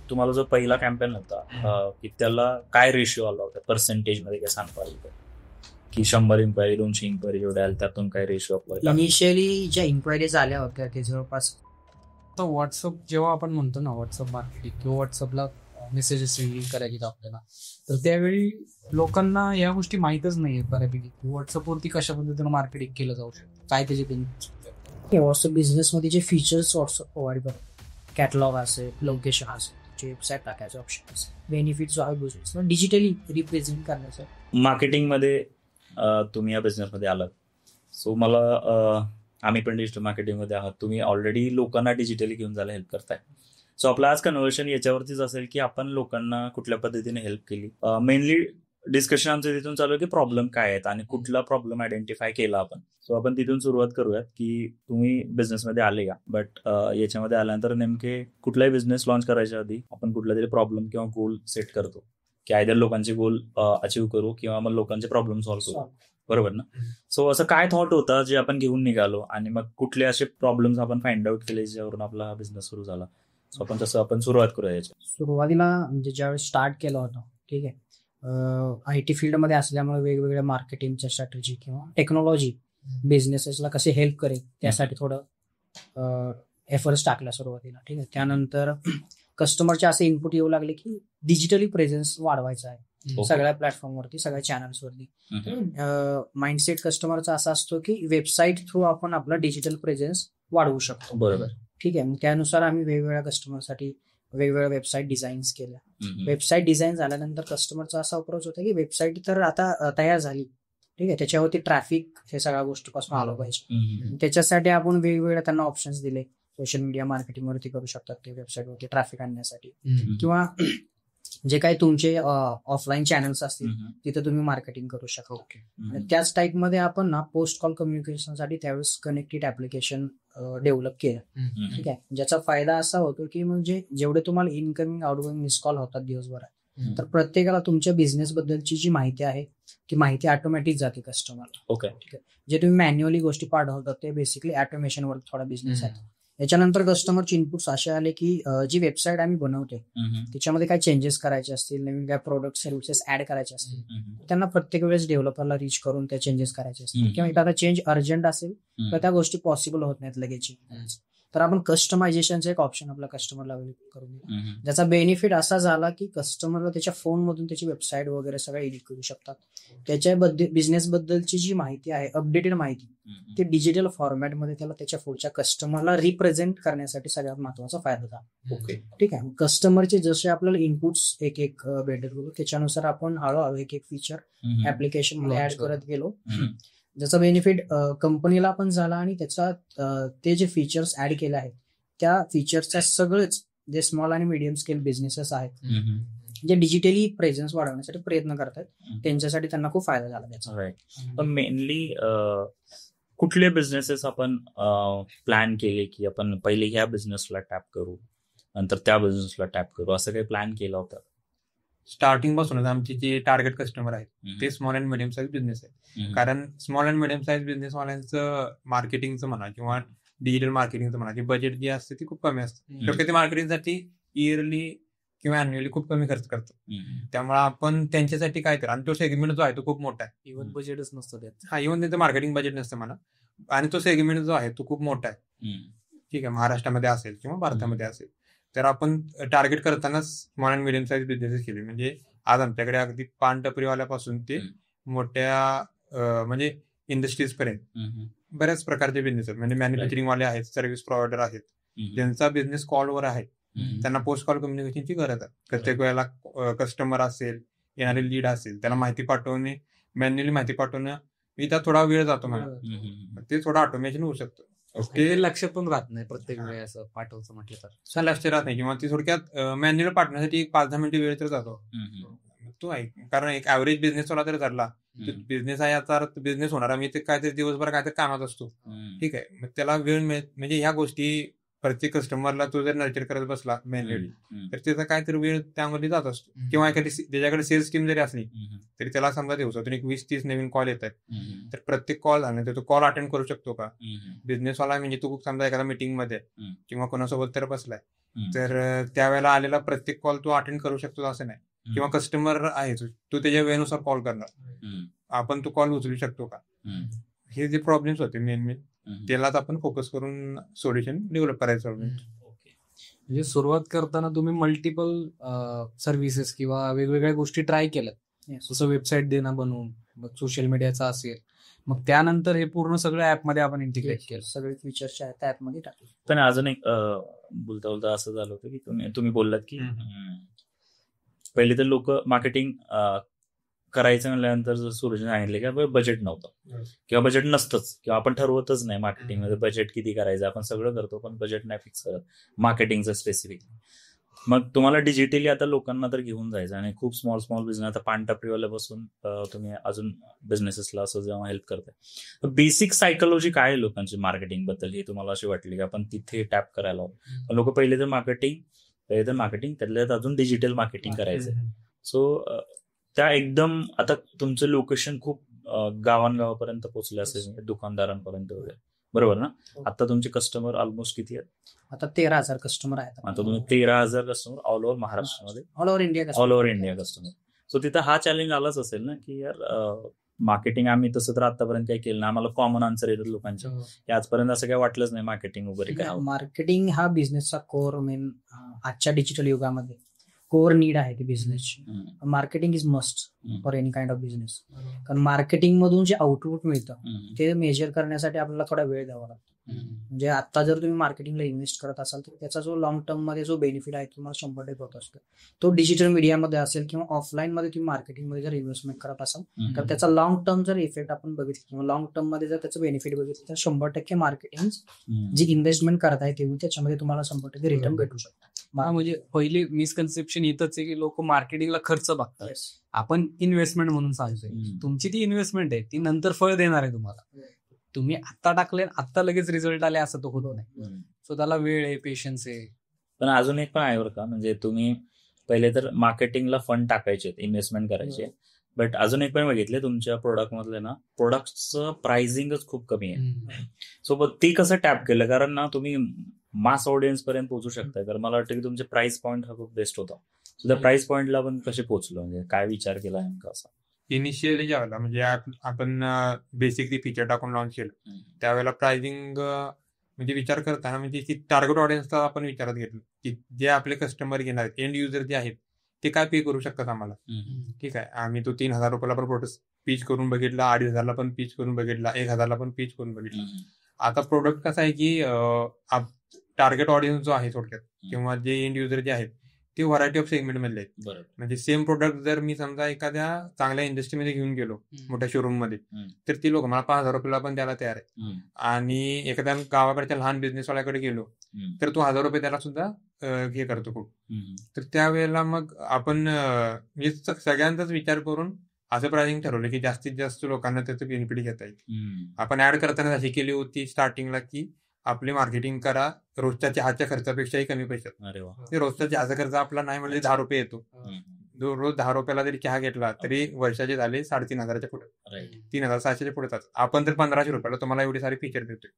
तुम्हाला जो पहिला कॅम्पेन होता की त्याला काय रेशिओ आला होता पर्सेंटेज मध्ये काय सांगता येईल का? की 100 इन्क्वायरी 200 इन्क्वायरी जेवढे आले त्यातून काय रेशिओ अप्लाय? इनिशियली ज्या इन्क्वायरीज आल्या होत्या ते जवळपास तर व्हॉट्सअप जेव्हा आपण म्हणतो ना व्हॉट्सअप मार्केटिंग किंवा व्हॉट्सअपला मेसेजेस रिलीज करायचे आपल्याला, तर त्यावेळी लोकांना या गोष्टी माहीतच नाही आहेत बऱ्यापैकी व्हॉट्सअपवरती कशा पद्धतीनं मार्केटिंग केलं जाऊ शकतं, काय त्याचे बेनिफिट्स. व्हॉट्सअप बिझनेसमध्ये जे फीचर्स व्हॉट्सअप प्रोव्हाइड करतो, कॅटलॉग असेल, लोकेशन असेल, जे वेबसाईट टाकायचं ऑप्शन असेल, बेनिफिट्स डिजिटली रिप्रेझेंट करण्याचं. मार्केटिंगमध्ये तुम्ही या बिझनेसमध्ये आलात, सो मला आम्ही पण डिजिटल मार्केटिंगमध्ये आहात, तुम्ही ऑलरेडी लोकांना डिजिटली घेऊन जायला हेल्प करताय. सो आपलं आज कन्व्हर्शन याच्यावरतीच असेल की आपण लोकांना कुठल्या पद्धतीने हेल्प केली. मेनली डिस्कशन आमचं तिथून चालू आहे की प्रॉब्लेम काय आहेत आणि कुठला प्रॉब्लेम आयडेंटिफाय केला आपण. सो आपण तिथून सुरुवात करूयात की तुम्ही बिझनेसमध्ये आले का, बट याच्यामध्ये आल्यानंतर नेमके कुठलाही बिझनेस लॉन्च करायच्या आधी आपण कुठला तरी प्रॉब्लेम किंवा गोल सेट करतो की आयदर लोकांचे गोल अचीव्ह करू किंवा मग लोकांचे प्रॉब्लेम सॉल्व्ह करू, बरोबर ना? सो असं काय थॉट होतं जे आपण घेऊन निघालो आणि मग कुठले असे प्रॉब्लेम्स आपण फाइंड आउट केले ज्यावरून आपला हा बिझनेस सुरू झाला? सो आपण तसं आपण सुरुवात करूया याची. सुरुवातीला म्हणजे ज्यावेळेस स्टार्ट केलं होतं, ठीक आहे, IT फील्डमध्ये असल्यामुळे वेगवेगळ्या मार्केटिंगच्या स्ट्रॅटेजी किंवा टेक्नॉलॉजी बिझनेसेसला कसे हेल्प करेल त्यासाठी थोडं एफर्ट्स टाकला सुरुवातीला, ठीक आहे. त्यानंतर कस्टमरचे असे इनपुट येऊ लागले की डिजिटली प्रेझेन्स वाढवायचा आहे सगळ्या प्लॅटफॉर्मवरती, सगळ्या चॅनल्सवरती. माइंडसेट कस्टमरचा असा असतो की वेबसाईट थ्रू आपण आपला डिजिटल प्रेझेन्स वाढवू शकतो, बरोबर, ठीक आहे. त्यानुसार आम्ही वेगवेगळ्या कस्टमरसाठी वेगवेगळ्या वेबसाईट डिझाईन्स केल्या. वेबसाईट डिझाईन झाल्यानंतर कस्टमरचा असा अप्रोच होता की वेबसाईट तर आता तयार झाली, ठीक आहे, त्याच्यावरती ट्रॅफिक हे सगळ्या गोष्टीपासून आलं पाहिजे. त्याच्यासाठी आपण वेगवेगळे त्यांना ऑप्शन्स दिले. सोशल मीडिया मार्केटिंगवरती करू शकतात ते वेबसाईटवरती ट्रॅफिक आणण्यासाठी, किंवा जे काही तुमचे ऑफलाईन चॅनल्स असतील तिथे तुम्ही मार्केटिंग करू शकता. त्याच टाईपमध्ये आपण ना पोस्ट कॉल कम्युनिकेशनसाठी त्यावेळेस कनेक्टेड ऍप्लिकेशन डेव्हलप केलं, ठीक आहे. ज्याचा फायदा असा होतो की म्हणजे जेवढे तुम्हाला इनकमिंग आउटगोइंग मिस कॉल होतात दिवसभरात, तर प्रत्येकाला तुमच्या बिझनेस बद्दलची जी माहिती आहे ती माहिती ऑटोमॅटिक जाते कस्टमरला. ओके, ठीक आहे. जे तुम्ही मॅन्युअली गोष्टी पाठवतात ते बेसिकली ऑटोमेशनवर थोडा बिझनेस आहे. याच्यानंतर कस्टमरचे इनपुट्स असे आले की जी वेबसाईट आम्ही बनवते त्याच्यामध्ये काय चेंजेस करायचे असतील, नवीन काय प्रोडक्ट सर्व्हिसेस ऍड करायचे असतील, त्यांना प्रत्येक वेळेस डेव्हलपरला रीच करून त्या चेंजेस करायचे असतील, किंवा एखादा चेंज अर्जंट असेल तर त्या गोष्टी पॉसिबल होत नाहीत लगेच, तर आपण कस्टमायझेशनचा एक ऑप्शन आपल्या कस्टमरला अवेलेबल करून दिला. ज्याचा बेनिफिट असा झाला की कस्टमरला त्याच्या फोनमधून त्याची वेबसाईट वगैरे सगळं एडिट करू शकतात. त्याच्या बिझनेस बद्दलची जी माहिती आहे, अपडेटेड माहिती, ते डिजिटल फॉर्मॅटमध्ये त्याला त्याच्या पुढच्या कस्टमरला रिप्रेझेंट करण्यासाठी सगळ्यात महत्वाचा फायदा झाला. ओके, ठीक आहे. कस्टमरचे जसे आपल्याला इनपुट्स एक एक भेटत गेलो त्याच्यानुसार आपण हळूहळू एक एक फीचर ऍप्लिकेशन मध्ये ऍड करत गेलो, ज्याचा बेनिफिट कंपनीला पण झाला आणि त्याचा ते जे फीचर्स ऍड केले आहेत त्या फीचर्सच्या सगळेच जे स्मॉल आणि मिडियम स्केल बिझनेसेस आहेत जे डिजिटली प्रेझेन्स वाढवण्यासाठी प्रयत्न करतात त्यांच्यासाठी त्यांना खूप फायदा झाला त्याचा. राईट. पण मेनली कुठले बिझनेसेस आपण प्लॅन केले की आपण पहिले ह्या बिझनेसला टॅप करू नंतर त्या बिझनेसला टॅप करू, असं काही प्लॅन केला होता? स्टार्टिंग पासूनच आमचे जे टार्गेट कस्टमर आहेत ते small and medium size business आहे. कारण स्मॉल अँड मिडियम साईज बिझनेसवाल्यांचं मार्केटिंगचं म्हणा किंवा डिजिटल मार्केटिंगचं म्हणा, बजेट जे असते ती खूप कमी असते. शक्य ते मार्केटिंगसाठी इयरली किंवा अॅन्युअली खूप कमी खर्च करतो. त्यामुळे आपण त्यांच्यासाठी काय कर, आणि तो सेगमेंट जो आहे तो खूप मोठा आहे. इव्हन बजेटच नसतं त्यात. हा, इव्हन त्यांचं मार्केटिंग बजेट नसतं म्हणा, आणि तो सेगमेंट जो आहे तो खूप मोठा आहे. ठीक आहे, महाराष्ट्रामध्ये असेल किंवा भारतामध्ये असेल, तर आपण टार्गेट करतानाच small and medium size businesses केले. म्हणजे आज आमच्याकडे अगदी पान टपरीवाल्यापासून ते मोठ्या म्हणजे इंडस्ट्रीज पर्यंत बऱ्याच प्रकारचे बिझनेस आहेत. म्हणजे मॅन्युफॅक्चरिंग वाले आहेत, सर्व्हिस प्रोव्हायडर आहेत, ज्यांचा बिझनेस कॉलवर आहे. त्यांना पोस्ट कॉल कम्युनिकेशनची गरज आहे. प्रत्येक वेळेला कस्टमर असेल, येणारे लीड असेल, त्याला माहिती पाठवणे, मॅन्युअली माहिती पाठवणं इथं थोडा वेळ जातो मला, ते थोडं ऑटोमेशन होऊ शकतं. ते लक्ष पण राहत नाही प्रत्येक वेळी असं पाठवचं म्हटलं तर लक्ष राहत नाही, किंवा ती थोडक्यात मॅन्युअल पाठवण्यासाठी 5-10 मिनिटं वेळ तर जातो. तो आहे, कारण एक ऍव्हरेज बिझनेस वाला तरी धरला, बिझनेस आहे याचा अर्थ बिझनेस होणार, आम्ही ते काहीतरी दिवसभर काहीतरी कामात असतो. ठीक आहे, मग त्याला वेळ म्हणजे ह्या गोष्टी प्रत्येक कस्टमरला तो जर नर्चर करत बसला मॅन्युअली तर त्याचा काहीतरी वेळ त्यामध्ये जात असतो. किंवा एखादी त्याच्याकडे सेल्स टीम जरी असली तरी त्याला समजा दिवसातून एक 20-30 नवीन कॉल येत आहेत, तर प्रत्येक कॉल आला तर तो कॉल अटेंड करू शकतो का बिझनेसवाला? म्हणजे तो समजा एखाद्या मीटिंग मध्ये किंवा कोणासोबत तर बसलाय, तर त्यावेळेला आलेला प्रत्येक कॉल तू अटेंड करू शकतो असं नाही, किंवा कस्टमर आहे तू त्याच्या वेळेनुसार कॉल करणार, आपण तो कॉल उचलू शकतो का, हे जे प्रॉब्लेम्स होते मेन त्यालाच आपण फोकस करून सोल्युशन डेव्हलप करायचं. म्हणजे सुरुवात करताना तुम्ही मल्टिपल सर्व्हिसेस किंवा वेगवेगळ्या गोष्टी ट्राय केल्यात, जसं वेबसाईट देणं बनवून, मग सोशल मीडियाचा असेल, मग त्यानंतर हे पूर्ण सगळं ऍपमध्ये आपण इंटिग्रेट केलं, सगळे फीचर्स आहेत ऍपमध्ये टाकले. पण अजून एक बोलता बोलता असं झालं होतं की तुम्ही बोललात की पहिले तर लोक मार्केटिंग करायचं म्हणल्यानंतर जर सूरजने सांगितले की बजेट नव्हतं किंवा बजेट नसतंच किंवा आपण ठरवतच नाही मार्केटिंगमध्ये बजेट किती करायचं, आपण सगळं करतो पण बजेट नाही फिक्स करत मार्केटिंगचं स्पेसिफिक. मग तुम्हाला डिजिटली आता लोकांना तर घेऊन जायचं आणि खूप स्मॉल बिझनेस, आता पानटपरीवाल्यापासून तुम्ही अजून बिझनेसेसला असं जेव्हा हेल्प करताय, बेसिक सायकोलॉजी काय आहे लोकांची मार्केटिंग बद्दल हे तुम्हाला अशी वाटली की आपण तिथे टॅप करायला हवं? लोक पहिले तर मार्केटिंग त्यातल्या अजून डिजिटल मार्केटिंग करायचं. सो त्या एकदम आता तुमचं लोकेशन खूप गावांगावापर्यंत पोहोचले असेल, दुकानदारांपर्यंत वगैरे, बरोबर ना? आता तुमचे कस्टमर ऑलमोस्ट किती आहेत? आता 13,000 कस्टमर आहेत. आता तुम्ही 13,000 कस्टमर ऑल ओव्हर महाराष्ट्रामध्ये, all over India customer. So तिथं हा चॅलेंज आलाच असेल ना की यार मार्केटिंग आम्ही तसं तर आतापर्यंत काही केलं नाही, आम्हाला कॉमन आन्सर येतात लोकांच्या की आजपर्यंत असं काही वाटलंच नाही मार्केटिंग वगैरे काय. मार्केटिंग हा बिझनेसचा कोर मेन आजच्या डिजिटल युगामध्ये कोर नीड आहे ती बिझनेसची. Marketing is must for any kind of business. कारण मार्केटिंग मधून जे आउटपुट मिळतं ते मेजर करण्यासाठी आपल्याला थोडा वेळ द्यावा लागतो. म्हणजे आता जर तुम्ही मार्केटिंगला इन्व्हेस्ट करत असाल तर त्याचा जो लॉंग टर्म मध्ये जो बेनिफिट आहे तुम्हाला 100% होत असतो. तो डिजिटल मीडियामध्ये असेल किंवा ऑफलाईन मध्ये तुम्ही मार्केटिंगमध्ये जर इन्व्हेस्टमेंट करत असाल तर त्याचा लॉंग टर्म जर इफेक्ट आपण बघितलं किंवा लॉंग टर्म मध्ये जर त्याचं बेनिफिट बघितलं तर 100% मार्केटिंग जी इन्व्हेस्टमेंट करताय तेव्हा त्याच्यामध्ये तुम्हाला 100% रिटर्न भेटू शकतो. म्हणजे पहिली मिसकन्सेप्शन इथंच आहे की लोक मार्केटिंगला खर्च बघतात, आपण इन्व्हेस्टमेंट म्हणून सांगतोय. तुमची ती इन्व्हेस्टमेंट आहे, ती नंतर फळ देणार आहे तुम्हाला. तुम्ही आत्ता टाकले आत्ता लगेच रिझल्ट आले असं तो होत नाही. सो त्याला वेळ आहे, पेशन्स आहे. पण अजून एक पण आहे बरं का, म्हणजे तुम्ही पहिले तर मार्केटिंगला फंड टाकायचे, इन्व्हेस्टमेंट करायचे, बट अजून एक पण बघितले तुमच्या प्रोडक्ट मधले ना, प्रोडक्टचं प्राइसिंगच खूप कमी आहे. सो ते कसं टॅप केलं, कारण ना तुम्ही मास ऑडियन्स पर्यंत पोहोचू शकताय, तर मला वाटतं की तुमचे प्राइस पॉईंट हा खूप बेस्ट होता. सो त्या प्राइस पॉईंटला आपण कसे पोहोचलो, म्हणजे काय विचार केला नेमका असा? इनिशियली ज्यावेळेला म्हणजे आपण बेसिकली फीचर टाकून लॉन्च केलं त्यावेळेला प्राइसिंग म्हणजे विचार करताना म्हणजे टार्गेट ऑडियन्सचा आपण विचारात घेतलं की जे आपले कस्टमर घेणार एंड युजर जे आहेत ते काय पे करू शकतात आम्हाला. ठीक आहे, आम्ही तो 3,000 रुपयाला पण प्रोडक्ट पिच करून बघितला, 2,500ला पण पिच करून बघितला, 1,000ला पण पिच करून बघितला. आता प्रोडक्ट कसं आहे की टार्गेट ऑडियन्स जो आहे थोडक्यात किंवा जे एंड युजर जे आहेत ते व्हरायटी ऑफ सेगमेंट मधले आहेत. म्हणजे सेम प्रोडक्ट जर मी समजा एखाद्या चांगल्या इंडस्ट्रीमध्ये घेऊन गेलो मोठ्या शोरूम मध्ये तर ती लोक मला 5,000 रुपयाला पण द्यायला तयार आहे. आणि एखाद्या गावाकडच्या लहान बिझनेसवाल्याकडे गेलो तर तो 1,000 रुपये त्याला सुद्धा हे करतो खूप. तर त्यावेळेला मग आपण म्हणजे सगळ्यांचाच विचार करून असं प्राइसिंग ठरवलं की जास्तीत जास्त लोकांना त्याचं बेनिफिट घेता येईल. आपण ऍड करताना अशी केली होती स्टार्टिंगला की आपली मार्केटिंग करा रोजच्या चहाच्या खर्चापेक्षाही कमी पैशात. रोजचा चहाचा खर्च आपला नाही म्हणजे 10 रुपये येतो. रोज 10 रुपयाला जरी चहा घेतला तरी वर्षाचे झाले 3,500च्या पुढे, 3,600च्या पुढे. आपण तर 1,500 रुपयाला तुम्हाला एवढे सारे फीचर देतोय,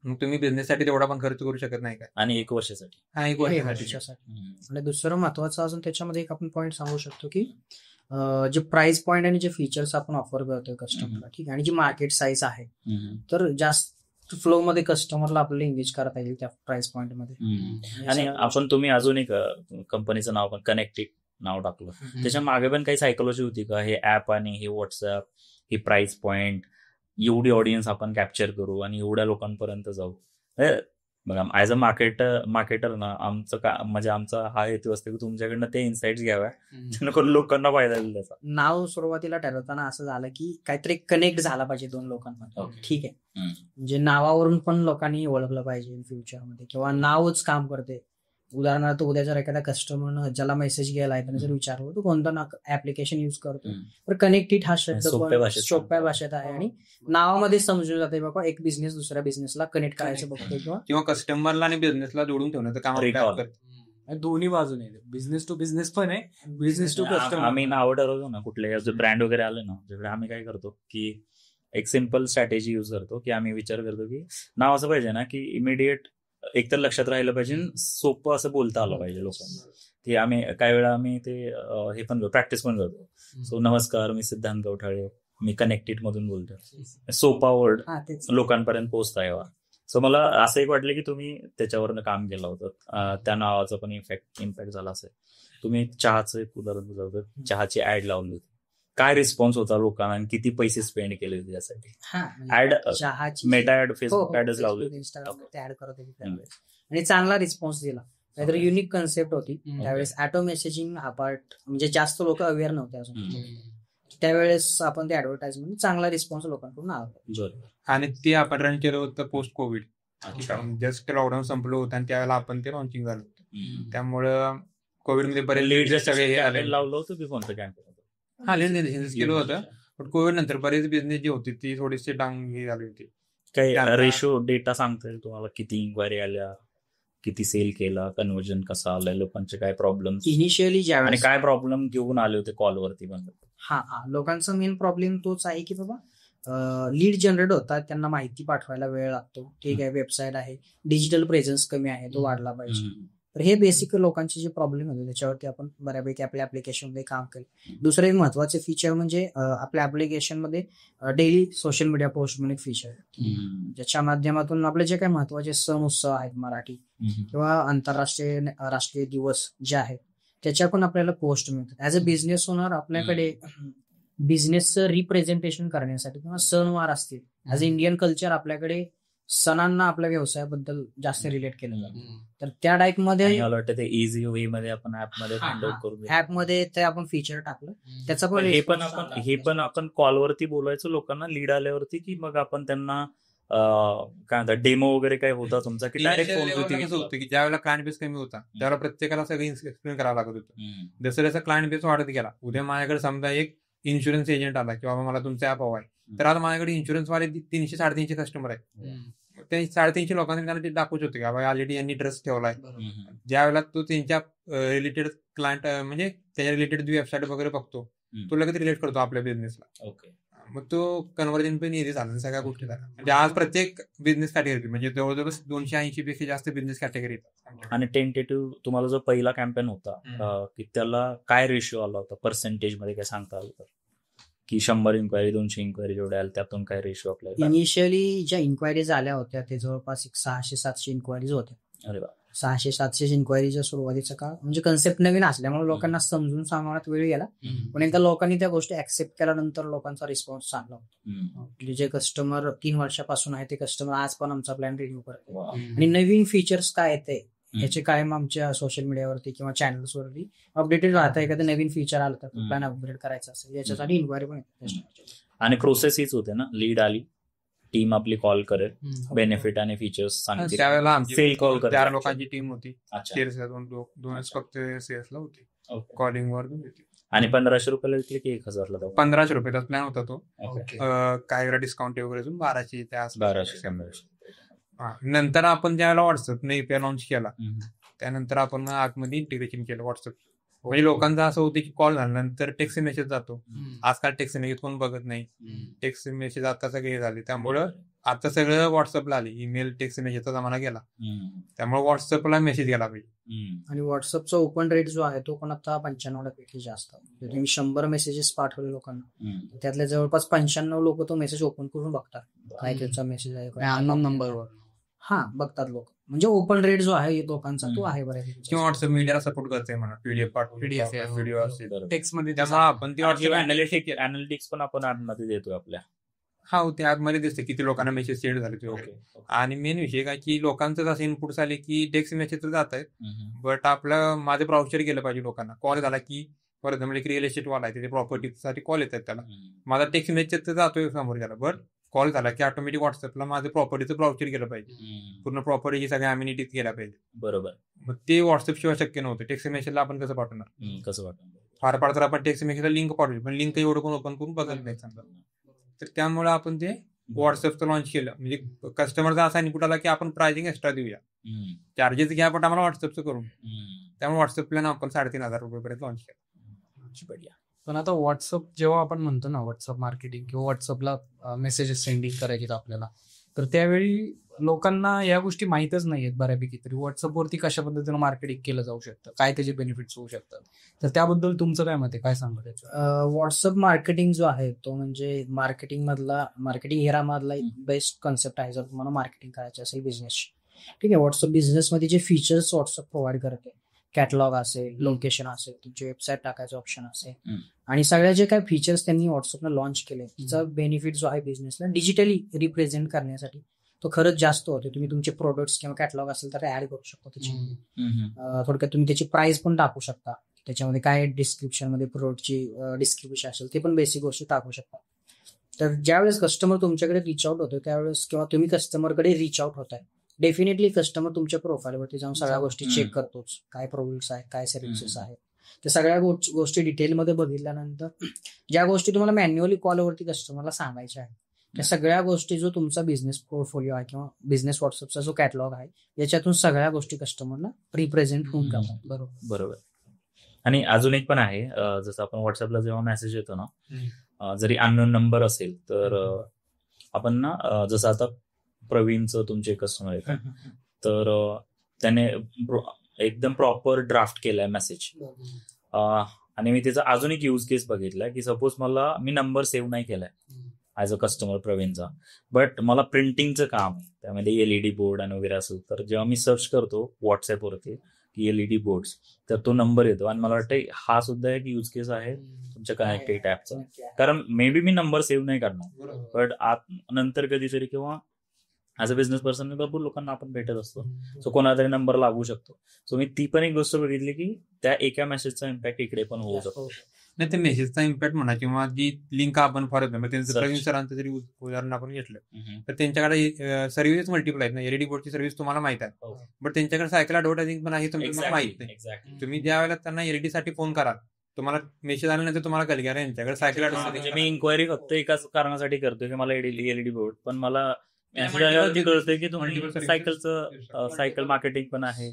मग तुम्ही बिझनेससाठी तेवढा पण खर्च करू शकत नाही का? आणि 1 वर्षासाठी. आणि दुसरं महत्वाचं अजून त्याच्यामध्ये एक आपण पॉईंट सांगू शकतो की जे प्राइस पॉईंट आणि जे फीचर्स आपण ऑफर करतोय कस्टमरला, ठीक आहे, आणि जी मार्केट साईज आहे तर जास्त फ्लो मध्ये कस्टमरला आपल्याला एंगेज करता येईल त्या प्राइस पॉईंट मध्ये. आणि तुम्ही अजून एक कंपनीचं नाव पण कनेक्टेड नाव टाकलं, त्याच्या मागे पण काही सायकोलॉजी होती का? हे ऍप आणि हे व्हॉट्सअप, हे प्राइस पॉईंट, एवढी ऑडियन्स आपण कॅप्चर करू आणि एवढ्या लोकांपर्यंत जाऊ. बघा, ऍज अ मार्केटर ना आमचा हा हेतू असतो की तुमच्याकडनं ते इन्साइट्स घ्याव्या जेणेकरून लोकांना फायदा होईल त्याचा. नाव सुरुवातीला ठरवताना असं झालं की काहीतरी कनेक्ट झाला पाहिजे 2 लोकांमध्ये. ठीक आहे, म्हणजे नावावरून पण लोकांनी ओळखलं पाहिजे फ्युचरमध्ये, किंवा नावच काम करते. उदाहरणार्थ उद्या जर एखाद्या कस्टमरनं ज्याला मेसेज गेला आहे त्याने जर विचारलं तो कोणता ऍप्लिकेशन युज करतो, तर कनेक्टेड हा शब्द सोप्या भाषेत आहे आणि नावामध्ये समजून जाते बाबा एक बिझनेस दुसऱ्या बिझनेसला कनेक्ट करायचं बघतोय किंवा कस्टमरला आणि बिझनेसला जोडून ठेवण्याचं काम दोन्ही बाजूने बिझनेस टू बिझनेस पण आहे, बिझनेस टू कस्टमर. आम्ही नाव ठरवतो ना कुठले ब्रँड वगैरे आले ना त्याकडे आम्ही काय करतो की एक सिम्पल स्ट्रॅटेजी युज करतो की आम्ही विचार करतो की नाव असं पाहिजे ना की इमिडिएट एकतर लक्षात राहिलं पाहिजे, सोपं असं बोलता आलं पाहिजे लोकांना. ते आम्ही काही वेळा आम्ही ते हे पण प्रॅक्टिस पण करतो. सो नमस्कार, मी सिद्धांत गवठाळे, मी कनेक्टेड मधून बोलतो. सोपा वर्ड लोकांपर्यंत पोहोचता यावा. सो मला असं एक वाटलं की तुम्ही त्याच्यावरनं काम केलं होतं, त्या नावाचा पण इम्पॅक्ट झाला असेल. तुम्ही चहाचं एक उदाहरण दिलं होतं, चहाची ऍड लावली होती. काय रिस्पॉन्स होता लोकांना आणि किती पैसे स्पेंड केले होते त्यासाठी? ऍड मेटा ऍड, फेसबुक ऍडच लावली, इंस्टाग्राम ऍड करत होती त्यावेळेस, आणि चांगला रिस्पॉन्स दिला. काहीतरी युनिक कन्सेप्ट होती त्यावेळेस. ऑटो मेसेजिंग हा पार्ट म्हणजे जास्त लोक अवेअर नव्हते अजून, त्यावेळेस आपण ते ऍडव्हर्टाइजमेंट चांगला रिस्पॉन्स लोकांकडून आला. आणि ते आपण रन केलं होतं पोस्ट कोविड. जस्ट लॉकडाऊन संपलं होतं आणि त्यावेळेला आपण ते लॉन्चिंग झालं होतं. त्यामुळं कोविडमध्ये बरेच लीड सगळे हे आले. लावलं होतं की कोणतं कॅम्पेन? हा, लीड केलं होतं, पण कोविड नंतर बरेच बिझनेस जे होते ती थोडीशी डाऊन हे झाली होती. काही रेशो डेटा सांगता येईल तुम्हाला? किती इन्क्वायरी आल्या, किती सेल केला, कन्व्हर्जन कसं आलंय, लोकांचे काय प्रॉब्लेम इनिशियली आणि काय प्रॉब्लेम घेऊन आले होते कॉलवरती पण? हा, लोकांचा मेन प्रॉब्लेम तोच आहे की बाबा लीड जनरेट होतात, त्यांना माहिती पाठवायला वेळ लागतो. ठीक आहे, वेबसाईट आहे, डिजिटल प्रेझेन्स कमी आहे, तो वाढला पाहिजे. तर हे बेसिक लोकांचे जे प्रॉब्लेम होते त्याच्यावरती आपण बऱ्यापैकी आपल्या ऍप्लिकेशनमध्ये काम केलं. दुसरं एक महत्वाचे फीचर म्हणजे आपल्या ऍप्लिकेशनमध्ये डेली सोशल मीडिया पोस्ट म्हणून एक फीचर आहे, ज्याच्या माध्यमातून आपले जे काही महत्वाचे सण उत्सव आहेत मराठी किंवा आंतरराष्ट्रीय राष्ट्रीय दिवस जे आहेत त्याच्या पण आपल्याला पोस्ट मिळतात. ऍज अ बिझनेस ओनर आपल्याकडे बिझनेसचं रिप्रेझेंटेशन करण्यासाठी किंवा सणवार असतील, ऍज अ इंडियन कल्चर आपल्याकडे सणांना आपल्या व्यवसायाबद्दल जास्त रिलेट केलं जातं. तर त्या टाईप मध्ये मला वाटतं ते इझी वे मध्ये आपण ऍपमध्ये फाइंड आउट करू. ऍपमध्ये ते आपण फीचर टाकलं, त्याचा पण हे पण आपण कॉलवरती बोलायचो लोकांना लीड आल्यावरती, की मग आपण त्यांना काय म्हणतात डेमो वगैरे काय होता तुमचा, की डायरेक्ट फोन होतं की ज्यावेळेला क्लायंट बेस कमी होता त्यावेळेला प्रत्येकाला सगळं एक्सप्लेन करावं लागत होतं. जसं जसं क्लायंट बेस वाढत गेला, उद्या माझ्याकडे समजा एक इन्शुरन्स एजंट आला की बाबा मला तुमचं ऍप हवं आहे, तर आता माझ्याकडे इन्शुरन्स वाले 300-350 कस्टमर आहेत. ते 350 लोकांनी त्यांना ते दाखवूच होते की बाबा ऑलरेडी यांनी ट्रस्ट ठेवलाय. ज्यावेळेला तो त्यांच्या रिलेटेड क्लायंट म्हणजे त्याच्या रिलेटेड वेबसाईट वगैरे बघतो, तो लगेच रिलेट करतो आपल्या बिझनेसला. मग तो कन्व्हर्जन पण इझी झाला सगळ्या गोष्टी झाल्या. म्हणजे आज प्रत्येक बिझनेस कॅटेगरी म्हणजे जवळजवळ 280 पेक्षा जास्त बिझनेस कॅटेगरी. आणि टेंटेटिव्ह तुम्हाला जो पहिला कॅम्पेन होता की त्याला काय रेशिओ आला होता पर्सेंटेज मध्ये, काय सांगता आलं तर? की 100 इन्क्वायरी 200 इन्क्वायरी जेवढ्या आल्या त्यातून काय रेशिओ आपल्याला? इनिशियली ज्या इन्क्वायरीज आल्या होत्या ते जवळपास 600-700 इन्क्वायरीज होत्या. अरे वा. 600-700 इन्क्वायरीच्या सुरुवातीचा काळ म्हणजे कन्सेप्ट नवीन असल्यामुळे लोकांना समजून सांगण्यात वेळ गेला, पण एकदा लोकांनी त्या गोष्टी ऍक्सेप्ट केल्यानंतर लोकांचा रिस्पॉन्स चांगला होता. जे कस्टमर 3 वर्षापासून आहे ते कस्टमर आज पण आमचा प्लॅन रिव्ह्यू करतो, आणि नवीन फीचर्स काय येते याचे कायम आमच्या सोशल मीडियावरती किंवा चॅनल्सवरती अपडेटेड राहतं. एखादं नवीन फीचर आलं तर प्लॅन अपग्रेड करायचा असेल याच्यासाठी इन्क्वायरी पण येते. आणि प्रोसेस हीच होते ना, लीड आली, टीम आपली कॉल करेल, बेनिफिट आणि फीचर्स सांगतील. त्यावेळेला आमची सेल कॉल 4 लोकांची टीम होती, दोनच फक्त सेल्सला होती, कॉलिंग वर होती. आणि 1500 रुपयाला विकले की 1000ला? 1500 रुपयाचा प्लॅन होता तो. काही वेळा डिस्काउंट वगैरे 1200 त्या 1200. नंतर आपण ज्यावेळेला व्हॉट्सअपने एपीआय लॉन्च केला त्यानंतर आपण आतमध्ये इंटिग्रेशन केलं व्हॉट्सअप. म्हणजे लोकांचं असं होतं की कॉल झाल्यानंतर टेक्स्ट मेसेज जातो. आजकाल टेक्स्ट मेसेज कोण बघत नाही, टेक्स्ट मेसेज आता सगळे झाले, त्यामुळं आता सगळं व्हॉट्सअपला आले. ईमेल टेक्स्ट मेसेजचा जमाना गेला, त्यामुळे व्हॉट्सअपला मेसेज गेला पाहिजे. आणि व्हॉट्सअपचा ओपन रेट जो आहे तो पण आता 95% जास्त. तुम्ही 100 मेसेजेस पाठवले लोकांना, त्यातल्या जवळपास 95 लोक तो मेसेज ओपन करून बघतात, काय त्याचा मेसेज आहे, अननोन नंबरवर बघतात लोक. म्हणजे ओपन रेट जो आहे लोकांचा तो आहे बऱ्यापैकी. किंवा व्हॉट्सअप मीडियाला सपोर्ट करते म्हणा, पीडीएफ व्हिडिओ असेल टेक्स्ट मध्ये, त्यामुळे आपण ती अनालिटिक्स पण आपण ऍपमध्ये देतोय आपल्या. ते ऍपमध्ये दिसते किती लोकांना मेसेज सेंड झाले ते. आणि मेन विषय काय की लोकांचं असं इनपुट आले की टेक्स्ट मेसेज तर जात आहेत, बट आपलं माझं ब्राउचर गेलं पाहिजे लोकांना. कॉल झाला की फॉर एक्झाम्पल एक रिअल एस्टेट वाला आहे, त्याच्या प्रॉपर्टीसाठी कॉल येतात त्याला, माझा टेक्स्ट मेसेज तर जातोय समोर गेला, बट कॉल झाला की ऑटोमॅटिक व्हॉट्सअपला माझं प्रॉपर्टीचं ब्राउचर गेलं पाहिजे, पूर्ण प्रॉपर्टीची सगळ्या अम्युनिटीज गेल्या पाहिजे. बरोबर. मग ते व्हॉट्सअप शिवाय शक्य नव्हतं. टेक्स्ट मेसेजला आपण कसं पाठवणार? कसं पाठवणार? फार तर आपण टेक्स्ट मेसेजला लिंक पाठवली, पण लिंक एवढं कोण ओपन करून बघत नाही समजा. तर त्यामुळे आपण ते व्हॉट्सअपचं लॉन्च केलं. म्हणजे कस्टमरचा असा इनपुट आला की आपण प्राइसिंग एक्स्ट्रा देऊया, चार्जेस घ्या पण आम्हाला व्हॉट्सअपचं करून. त्यामुळे व्हॉट्सअप प्लॅन आपण 3500 रुपयेपर्यंत लॉन्च केला. पण आता व्हॉट्सअप जेव्हा आपण म्हणतो ना व्हॉट्सअप मार्केटिंग किंवा व्हॉट्सअपला मेसेजेस सेंडिंग करायचे आपल्याला, तर त्यावेळी लोकांना या गोष्टी माहीतच नाहीयेत बऱ्यापैकी तरी. व्हॉट्सअपवरती कशा पद्धतीनं मार्केटिंग केलं जाऊ शकतं, काय त्याचे बेनिफिट्स होऊ शकतात, तर त्याबद्दल तुमचं काय मत आहे, काय सांगा त्याच्यावर? व्हॉट्सअप मार्केटिंग जो आहे तो म्हणजे मार्केटिंग एरा मधला एक बेस्ट कन्सेप्ट आहे जर तुम्हाला मार्केटिंग करायची असेल बिझनेसची. ठीक आहे, व्हॉट्सअप बिझनेसमध्ये जे फीचर्स व्हॉट्सअप प्रोव्हाइड करते, कॅटलॉग असेल, लोकेशन असेल, तुमची वेबसाईट टाकायचं ऑप्शन असेल आणि सगळ्या जे काही फीचर्स त्यांनी व्हॉट्सअपला लॉन्च केले त्याचा बेनिफिट जो आहे बिझनेसला डिजिटली रिप्रेझेंट करण्यासाठी तो खरंच जास्त होतो. तुम्ही तुमचे प्रोडक्ट्स किंवा कॅटलॉग असेल तर ऍड करू शकता त्याच्यामध्ये. थोडक्यात तुम्ही त्याची प्राइस पण टाकू शकता, त्याच्यामध्ये काय डिस्क्रिप्शन मध्ये प्रोडक्टची डिस्क्रिप्शन असेल ते पण बेसिक गोष्टी टाकू शकता. तर ज्यावेळेस कस्टमर तुमच्याकडे रिच आउट होतो त्यावेळेस किंवा तुम्ही कस्टमरकडे रिच आउट होताय, डेफिनेटली कस्टमर तुमच्या प्रोफाईलवरती जाऊन सगळ्या गोष्टी चेक करतोच. काय प्रोडक्ट्स आहेत, काय सर्व्हिसेस आहेत, त्या सगळ्या गोष्टी डिटेलमध्ये बघितल्यानंतर ज्या गोष्टी तुम्हाला मॅन्युअली कॉलवरती कस्टमरला सांगायच्या आहेत त्या सगळ्या गोष्टी जो तुमचा बिझनेस पोर्टफोलिओ आहे किंवा बिझनेस व्हॉट्सअपचा जो कॅटलॉग आहे याच्यातून सगळ्या गोष्टी कस्टमरला रिप्रेझेंट होऊन जातात. बरोबर. आणि अजून एक पण आहे, जसं आपण व्हॉट्सअपला जेव्हा मेसेज येतो ना, जरी अननोन नंबर असेल तर आपण ना, जसं आता प्रवीणचं तुमचे कस्टमर आहे तर त्याने एकदम प्रॉपर ड्राफ्ट केलाय मेसेज. आणि मी त्याचा अजून एक यूज केस बघितलाय की सपोज मी नंबर सेव्ह नाही केलाय ऍज अ कस्टमर प्रवीणचा, बट मला प्रिंटिंगचं काम आहे, त्यामध्ये एलईडी बोर्ड आणि वगैरे असेल, तर जेव्हा मी सर्च करतो व्हॉट्सअपवरती की एलईडी बोर्ड्स तर तो नंबर येतो. आणि मला वाटतं हा सुद्धा एक यूज केस आहे तुमच्या कनेक्टेड ऍपचा, कारण may be me number save नाही करणार बट नंतर कधीतरी किंवा ऍज अ बिझनेस पर्सन भरपूर लोकांना आपण भेटत असतो, सो कोणाला तरी नंबर लागू शकतो. सो मी ती पण एक गोष्ट बघितली की त्या एका मेसेजचा इम्पॅक्ट इकडे पण होऊ शकतो. नाही, ते मेसेजचा इम्पॅक्ट म्हणा किंवा जी लिंक आपण फॉर एक्झाम्पल त्यांचं प्रवीण सरांचं जरी उदाहरण आपण घेतलं तर त्यांच्याकडे सर्व्हिस मल्टिपल आहेत ना. एलईडी बोर्डची सर्व्हिस तुम्हाला माहित आहे, बट त्यांच्याकडे सायकल ऍडव्हर्टायझिंग पण आहे तुम्हाला माहित नाही. तुम्ही ज्या वेळेला त्यांना एलईडी साठी फोन कराल तुम्हाला मेसेज आल्यानंतर तुम्हाला कळेल की अरे यांच्याकडे सायकल ऍडव्हर्टायझिंग. मी इन्क्वायरी फक्त एकाच कारणासाठी करतोय की मला एलईडी बोर्ड, पण मला कळतंय की तुम्ही सायकल मार्केटिंग पण आहे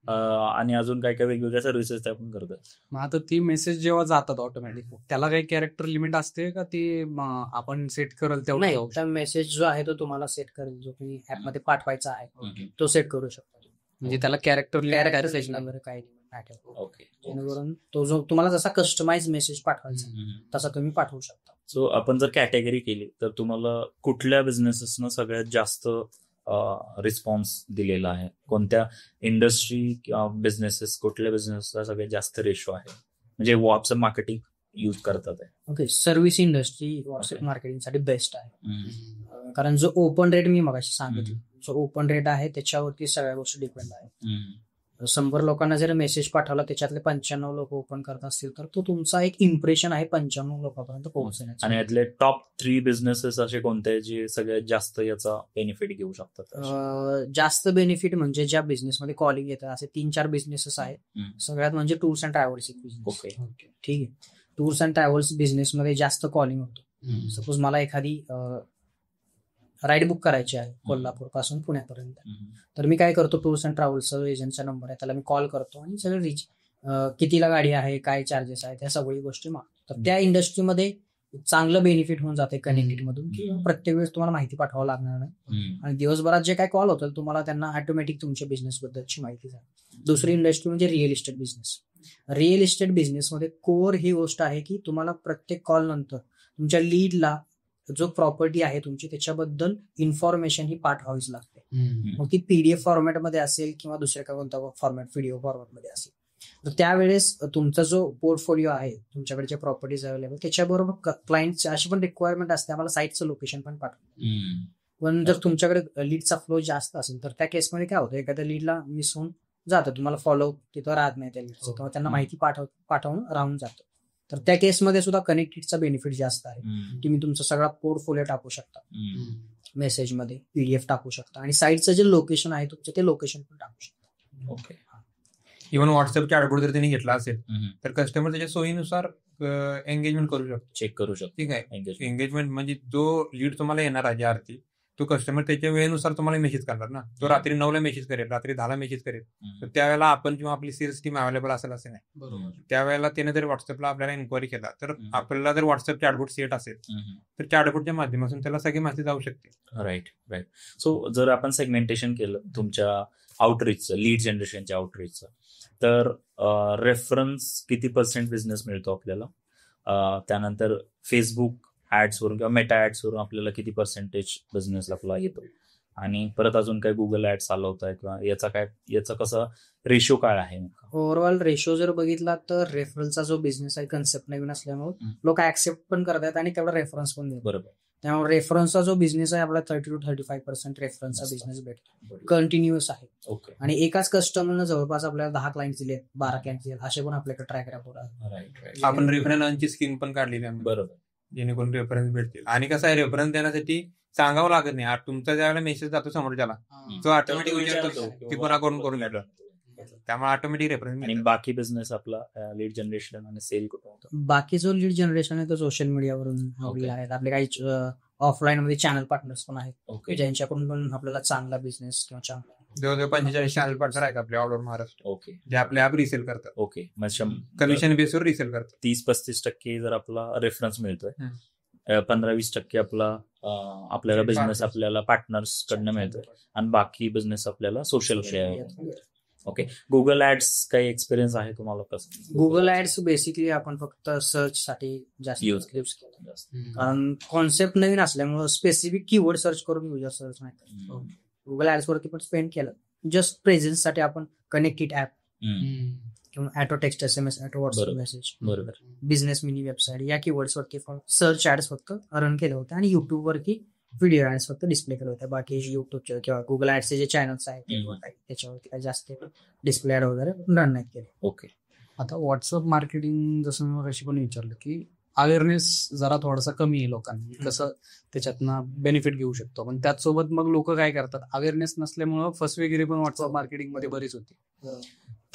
आणि अजून काय काय वेगवेगळ्या सर्व्हिसेस आपण करतोय. मग आता ती मेसेज जेव्हा जातात ऑटोमॅटिक त्याला काही कॅरेक्टर लिमिट असते का, ती आपण सेट करेल तेवढं? नाही, त्या मेसेज जो आहे तो तुम्हाला सेट करेल, जो तुम्ही ऍपमध्ये पाठवायचा आहे तो सेट करू शकता. म्हणजे त्याला कॅरेक्टर वगैरे काही जेणेकरून तो जो तुम्हाला जसा कस्टमाइज मेसेज पाठवायचा तसा तुम्ही पाठवू शकता. सो आपण जर कॅटेगरी केली तर तुम्हाला कुठल्या बिझनेसेसनं सगळ्यात जास्त रिस्पॉन्स दिलेला आहे, कोणत्या इंडस्ट्री किंवा बिझनेसेस कुठल्या बिझनेसला सगळ्यात जास्त रेशो आहे म्हणजे व्हॉट्सअप मार्केटिंग यूज करतात आहे? ओके, सर्व्हिस इंडस्ट्री व्हॉट्सअप मार्केटिंगसाठी बेस्ट आहे, कारण जो ओपन रेट मी मगाशी सांगितलं, जो ओपन रेट आहे त्याच्यावरती सगळ्या गोष्टी डिपेंड आहे. 100 लोकांना जर मेसेज पाठवला त्याच्यातले 95 लोक ओपन करत असतील तर तो तुमचा एक इम्प्रेशन आहे 95 लोकांपर्यंत पोहोचण्याचा. आणि यातले टॉप 3 बिझनेसेस असे कोणते जे सगळ्यात जास्त याचा बेनिफिट घेऊ शकतात? जास्त बेनिफिट म्हणजे ज्या बिझनेसमध्ये कॉलिंग येतात असे 3-4 बिझनेसेस आहेत. सगळ्यात म्हणजे टूर्स अँड ट्रॅव्हल्स बिझनेस. ठीक आहे, टूर्स अँड ट्रॅव्हल्स बिझनेसमध्ये जास्त कॉलिंग होतो. सपोज मला एखादी राईड बुक करायची आहे कोल्हापूर पासून पुण्यापर्यंत, तर मी काय करतो, टूर्स अँड ट्रॅव्हल्सचा एजंटचा नंबर आहे त्याला मी कॉल करतो आणि सगळं कितीला गाडी आहे, काय चार्जेस आहेत, ह्या सगळी गोष्टी मागतो. तर त्या इंडस्ट्रीमध्ये चांगलं बेनिफिट होऊन जाते कनेक्टेड मधून की प्रत्येक वेळेस तुम्हाला माहिती पाठवावं लागणार नाही आणि दिवसभरात जे काय कॉल होतात तुम्हाला त्यांना ऑटोमॅटिक तुमच्या बिझनेस बद्दलची माहिती झाली. दुसरी इंडस्ट्री म्हणजे real estate business. Real estate बिझनेसमध्ये कोर ही गोष्ट आहे की तुम्हाला प्रत्येक कॉल नंतर तुमच्या लीडला जो प्रॉपर्टी आहे तुमची त्याच्याबद्दल इन्फॉर्मेशन ही पाठवावीच लागते. मग ती पीडीएफ फॉर्मॅटमध्ये असेल किंवा दुसऱ्या का कोणता फॉर्मॅट व्हिडिओ फॉर्मॅटमध्ये असेल, तर त्यावेळेस तुमचा जो पोर्टफोलिओ आहे तुमच्याकडच्या प्रॉपर्टीज अवेलेबल त्याच्याबरोबर क्लायंटची अशी पण रिक्वायरमेंट असते आम्हाला साईटचं लोकेशन पण पाठवतो. पण जर तुमच्याकडे लीडचा फ्लो जास्त असेल तर त्या केसमध्ये काय होतं, एखाद्या लीडला मिस होऊन जातं, तुम्हाला फॉलो तिथं राहत नाही त्या लीडचं किंवा त्यांना माहिती पाठवून राहून जातं. तर त्या केसमध्ये सुद्धा कनेक्टेडचा बेनिफिट जास्त आहे. तुम्ही तुमचा सगळा पोर्टफोलिओ टाकू शकता मेसेजमध्ये, पीडीएफ टाकू शकता आणि साईटचं जे लोकेशन आहे तुमचं ते लोकेशन पण टाकू शकता. ओके, इव्हन व्हॉट्सअपच्या ऍडबोर्ड जर त्यांनी घेतला असेल तर कस्टमर त्याच्या सोयीनुसार एंगेजमेंट करू शकतो, चेक करू शकतो. ठीक आहे. एंगेजमेंट म्हणजे जो लीड तुम्हाला येणार आहे अर्थी तो कस्टमर त्याच्या वेळेनुसार तुम्हाला मेसेज करणार ना. तो रात्री 9ला मेसेज करेल, रात्री 10ला मेसेज करेल, तर त्यावेळेला आपण किंवा आपली सेल्स टीम अवेलेबल असेल असं नाही. त्यावेळेला त्याने जर व्हॉट्सअपला आपल्याला इन्क्वायरी केला तर आपल्याला जर व्हॉट्सअप चॅटबोट सेट असेल तर चॅटबोटच्या माध्यमातून त्याला सगळी माहिती जाऊ शकते. राईट. सो जर आपण सेगमेंटेशन केलं तुमच्या आउटरीचचं, लीड जनरेशनच्या आउटरीचचं, तर रेफरन्स किती % बिझनेस मिळतो आपल्याला, त्यानंतर फेसबुक ऍड्सवरून किंवा मेटा ऍड्सवरून आपल्याला किती % बिझनेस आपला येतो, आणि परत अजून काही गुगल ऍड्स चालवताय किंवा याचा कसा रेशो काय आहे? ओव्हरऑल रेशो जर बघितला तर रेफरन्सचा जो बिझनेस आहे, कन्सेप्ट नवीन असल्यामुळे लोक ऍक्सेप्ट पण करतात आणि तेवढा रेफरन्स पण देतात. बरोबर. त्यामुळे रेफरन्सचा जो बिझनेस आहे आपला 30 to 35% रेफरन्सचा बिझनेस भेटतो, कंटिन्युअस आहे. ओके. आणि एकाच कस्टमरनं जवळपास आपल्याला 10 क्लायंट दिले, 12 क्लायंट दिले, असे पण आपल्याकडे ट्रॅक रेकॉर्ड आहे. राईट. आपण रेफरन्सची स्कीम पण काढलेली आहे, बरोबर, जेणेकरून रेफरन्स भेटतील. आणि कसं आहे, रेफरन्स देण्यासाठी सांगावं लागत नाही. तुमचा ज्यावेळेला मेसेज जातो समोरच्याला, तो ऑटोमॅटिक विचारतो की कोणाकडून करून घेतलं, त्यामुळे ऑटोमॅटिक रेफरन्स. आणि बाकी बिझनेस आपला लीड जनरेशन आणि सेल कुठं होतं? बाकी जो लीड जनरेशन आहे तो सोशल मीडियावरून आहेत. आपले काही ऑफलाईन मध्ये चॅनल पार्टनर्स पण आहेत, ओके. ज्यांच्याकडून पण आपल्याला चांगला बिझनेस किंवा चांगला जवळजवळ 45 चॅनल पार्टनर आहेत आपल्या ऑल ओव्हर महाराष्ट्र, ओके. जे आपले ॲप रिसेल करतात. ओके. कमिशन बेसवर रिसेल करतात. 30-35% जर आपला रेफरन्स मिळतोय, 15-20% आपल्याला बिझनेस आपल्याला पार्टनर्स कडनं मिळतोय, आणि बाकी बिझनेस आपल्याला social media. Okay. Google ads काही एक्सपिरियन्स आहे तुम्हाला? कसं गुगल ऍड्स बेसिकली आपण फक्त सर्च साठी जास्त यूज यूज केलं, कारण कॉन्सेप्ट नवीन असल्यामुळे स्पेसिफिक कीवर्ड सर्च करून युजर सर्च नाही करत. गुगल ऍड्स वरती पण स्पेंड केलं, जस्ट प्रेझेन्स साठी आपण कनेक्टेड ऍप किंवा auto text SMS, auto WhatsApp message, बरोबर, बिझनेस मिनी वेबसाईट या कीवर्ड्स वरती सर्च ऍड्स फक्त रन केले होते, आणि युट्यूब वरती व्हिडिओ ऍड्स फक्त डिस्प्ले केले होते. बाकी युट्यूबचे किंवा गुगल ऍड्सचे जे चॅनल्स आहेत त्याच्यावरती काही जास्त डिस्प्ले ऍड वगैरे रन नाही केले. ओके. आता व्हॉट्सअप मार्केटिंग जसं मी अशी पण विचारलं की अवेअरनेस जरा थोडासा कमी आहे लोकांनी, कसं त्याच्यातनं बेनिफिट घेऊ शकतो. पण त्याचसोबत मग लोक काय करतात, अवेअरनेस नसल्यामुळं फसवेगिरी पण व्हॉट्सअप मार्केटिंग मध्ये बरीच होती.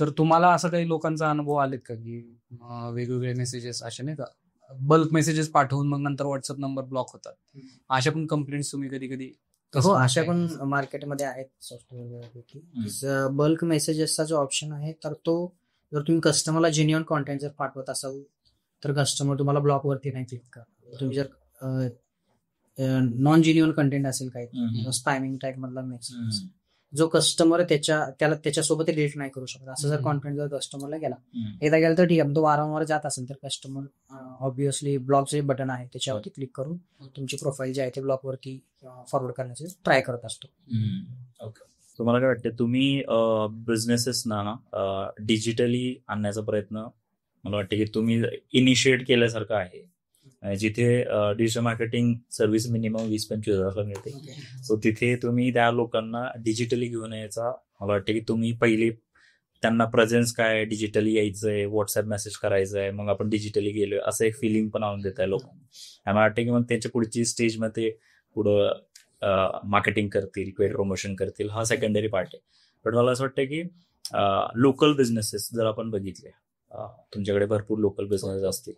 तर तुम्हाला असं काही लोकांचा अनुभव आलेत का की वेगवेगळे मेसेजेस असे नाही का, बल्क मेसेजेस पाठवून मग नंतर व्हॉट्सअप नंबर ब्लॉक होतात, अशा पण कंप्लेंट्स तुम्ही कधी कधी? हो, अशा पण मार्केटमध्ये आहेत सॉफ्टवेअर. बल्क मेसेजेसचा जो ऑप्शन आहे, तर तो जर तुम्ही कस्टमरला जेन्युइन कॉन्टेंट जर पाठवत असाल तर कस्टमर तुम्हाला ब्लॉक वरती नाही क्लिक करा. तुम्ही जर नॉन जेन्युइन कंटेंट असेल काही स्पॅमिंग टाईप मधला मेसेज, जो कस्टमर त्याच्यासोबत रिलेट नाही करू शकत, असं जर कॉन्टेंट जर कस्टमरला गेला, एकदा गेला तर ठीक आहे. तो वारंवार जात असेल तर कस्टमर ऑब्विसली ब्लॉक जे बटन आहे त्याच्यावरती क्लिक करून तुमची प्रोफाईल जी आहे ते ब्लॉक वरती फॉरवर्ड करण्याचे ट्राय करत असतो. ओके. तुम्हाला काय वाटतं, तुम्ही बिझनेसेसना डिजिटली आणण्याचा प्रयत्न मला वाटतं की तुम्ही इनिशिएट केल्यासारखं आहे, जिथे डिजिटल मार्केटिंग सर्व्हिस मिनिमम 20-25 हजाराला मिळते, सो तिथे तुम्ही त्या लोकांना डिजिटली घेऊन यायचा, मला वाटतं की तुम्ही पहिली त्यांना प्रेझेन्स काय, डिजिटली यायचंय, व्हॉट्सअप मेसेज करायचंय, मग आपण डिजिटली गेलोय असं एक फिलिंग पण आणून देत आहे लोकांना. मला वाटतं की मग त्यांच्या पुढची स्टेजमध्ये पुढं मार्केटिंग करतील किंवा प्रमोशन करतील, हा सेकंडरी पार्ट आहे. पण मला असं वाटतं की लोकल बिझनेसेस जर आपण बघितले, तुमच्याकडे भरपूर लोकल बिझनेस असतील,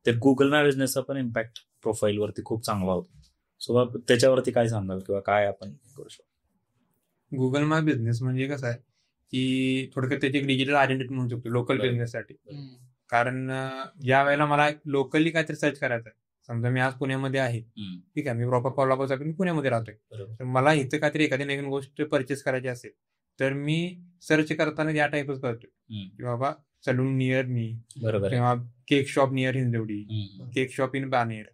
तर गुगल मॅप बिझनेसचा पण इम्पॅक्ट प्रोफाईलवरती खूप चांगला होतो. सो त्याच्यावरती काय सांगाल किंवा काय आपण करू शकतो? गुगल मॅप बिझनेस म्हणजे कसं आहे की थोडक्यात त्याची एक डिजिटल आयडेंटिटी म्हणू शकतो लोकल बिझनेससाठी. कारण ज्या वेळेला मला लोकली काहीतरी सर्च करायचं आहे, समजा मी आज पुण्यामध्ये आहे, ठीक आहे, मी प्रॉपर कोल्हापूरसाठी मी पुण्यामध्ये राहतोय, तर मला इथं काहीतरी एखादी नवीन गोष्ट परचेस करायची असेल तर मी सर्च करताना या टाईपच करतोय की बाबा सलून नियर मी, बरोबर, किंवा cake shop near Hinjawadi, cake shop in Baner.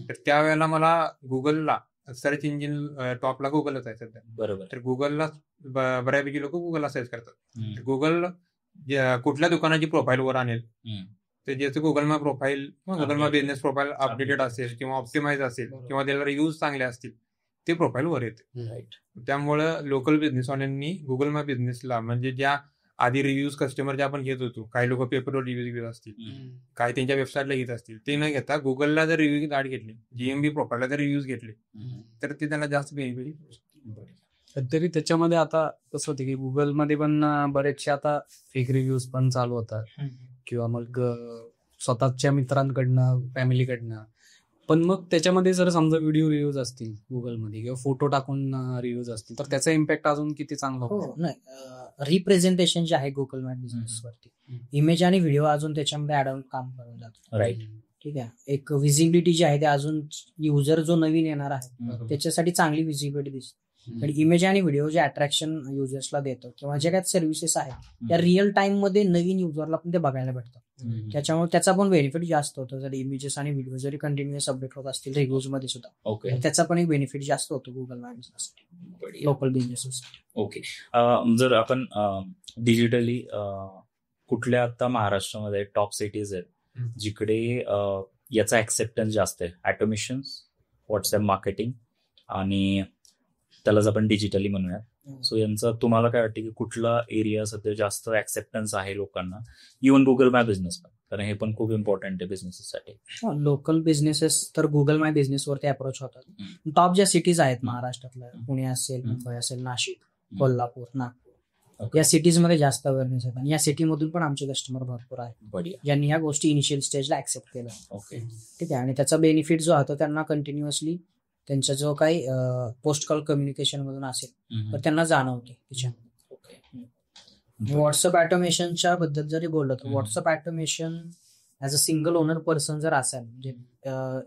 तर त्यावेळेला मला गुगलला सर्च इंजिन टॉपला गुगलच आहे सध्या, बरोबर. तर गुगलला बऱ्यापैकी लोक गुगलला सर्च करतात. गुगल कुठल्या दुकानाची प्रोफाईल वर आणेल, तर ज्याचं गुगल मॅप प्रोफाईल किंवा Google map business profile updated असेल किंवा ऑप्टिमाइज असेल किंवा त्याला रिव्ह्यूज चांगले असतील, ते प्रोफाईल वर येते. त्यामुळं लोकल बिझनेसवाल्यांनी गुगल मॅप बिझनेसला, म्हणजे ज्या आधी रिव्ह्यूज कस्टमर जे आपण घेत होतो, काही लोक पेपरवर रिव्ह्यूज घेत असतील, काही त्यांच्या वेबसाईटला घेत असतील, ते न घेता गुगलला जर रिव्ह्यू ऍड घेतले, GMB प्रोफाईलला जर रिव्ह्यूज घेतले, तर ते त्यांना जास्त बेनिफिट. तरी त्याच्यामध्ये आता कसं होतं की गुगलमध्ये पण बरेचसे आता फेक रिव्ह्यूज पण चालू होतात, किंवा मग स्वतःच्या मित्रांकडनं, फॅमिलीकडनं पण मग त्याच्यामध्ये जर समजा व्हिडिओ रिव्ह्यूज असतील गुगलमध्ये किंवा फोटो टाकून रिव्ह्यूज असतील तर त्याचा इम्पॅक्ट अजून किती चांगला हो होतो? नाही रिप्रेझेंटेशन जे आहे गुगल मॅप बिझनेस वरती इमेज आणि व्हिडिओ अजून त्याच्यामध्ये ऍड ऑन काम करून जातो. राईट. ठीक आहे. एक व्हिजिबिलिटी जी आहे ते अजून युजर जो नवीन येणार आहे बरोबर. त्याच्यासाठी चांगली व्हिजिबिलिटी दिसते. आणि इमेज आणि व्हिडिओ जे अट्रॅक्शन युजर्सला देतो किंवा जे काही सर्व्हिसेस आहेत त्या रिअल टाइम मध्ये नवीन युजरला पण ते बघायला भेटतं. त्याच्यामुळे त्याचा पण बेनिफिट जास्त होतो. जर इमेजेस आणि व्हिडिओ जरी कंटिन्युअस अपडेट होत असतील रिव्ह्यूज मध्ये सुद्धा ओके. त्याचा पण एक बेनिफिट जास्त होतो गुगल मॅपसाठी लोकल बिझनेस. ओके. जर आपण डिजिटली कुठल्या आता महाराष्ट्रामध्ये टॉप सिटीज आहेत जिकडे याचा ऍक्सेप्टन्स जास्त आहे, ऑटोमेशन, व्हॉट्सअप मार्केटिंग आणि त्यालाच आपण डिजिटली म्हणूयात. सो यांचा तुम्हाला काय वाटतं की कुठला एरिया सध्या जास्त ऍक्सेप्टन्स आहे लोकांना, इव्हन गुगल माय बिझनेस पण, कारण हे पण खूप इम्पॉर्टंट आहे बिझनेससाठी. लोकल बिझनेसेस तर गुगल माय बिझनेस वरती अप्रोच होतात. टॉप ज्या सिटीज आहेत महाराष्ट्रातल्या, पुणे असेल, मुंबई असेल, नाशिक, कोल्हापूर, नागपूर, या सिटीज मध्ये जास्त अवेअरनेस आहेत आणि या सिटीमधून पण आमचे कस्टमर भरपूर आहेत ज्यांनी ह्या गोष्टी इनिशियल स्टेजला ऍक्सेप्ट केल्या. ओके. ठीक आहे. आणि त्याचा बेनिफिट जो होता त्यांना कंटिन्युअसली त्यांचा जो काही पोस्ट कॉल कम्युनिकेशन मधून असेल तर त्यांना जाणवते त्याच्यामध्ये. व्हॉट्सअप ऑटोमेशनच्या बद्दल जरी बोललं तर WhatsApp automation as a single owner person जर असेल, म्हणजे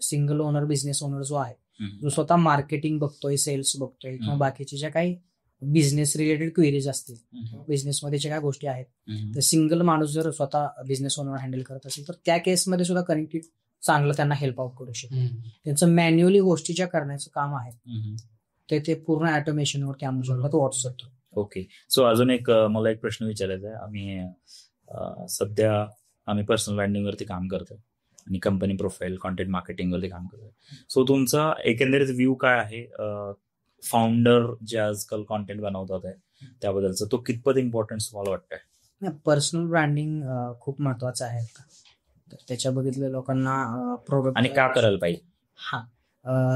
सिंगल ओनर बिझनेस ओनर जो आहे जो स्वतः मार्केटिंग बघतोय, सेल्स बघतोय किंवा बाकीचे ज्या काही बिझनेस रिलेटेड क्वेरीज असतील, बिझनेसमध्ये ज्या काही गोष्टी आहेत, तर सिंगल माणूस जर स्वतः बिझनेस ओनर हँडल करत असेल तर त्या केसमध्ये सुद्धा कनेक्टेड चांगलं त्यांना हेल्प आउट करू शकतो. त्यांचं मॅन्युअली गोष्टी ज्या करण्याचं काम आहे ते पूर्ण ऑटोमेशनवरती आणू शकतात व्हॉट्सअप. ओके. सो अजून एक मला एक प्रश्न विचारायचा आहे. आम्ही सध्या पर्सनल ब्रँडिंग वरती काम करतोय आणि कंपनी प्रोफाईल कॉन्टेंट मार्केटिंग वरती काम करतोय. सो तुमचा एकंदरीत व्ह्यू काय आहे फाउंडर जे आजकाल कॉन्टेंट बनवतात आहे त्याबद्दलचा, तो कितपत इम्पॉर्टन्स तुम्हाला वाटतंय? पर्सनल ब्रँडिंग खूप महत्वाचं आहे. तर त्याच्या बघितल्या लोकांना प्रोडक्ट आणि का करायला पाहिजे?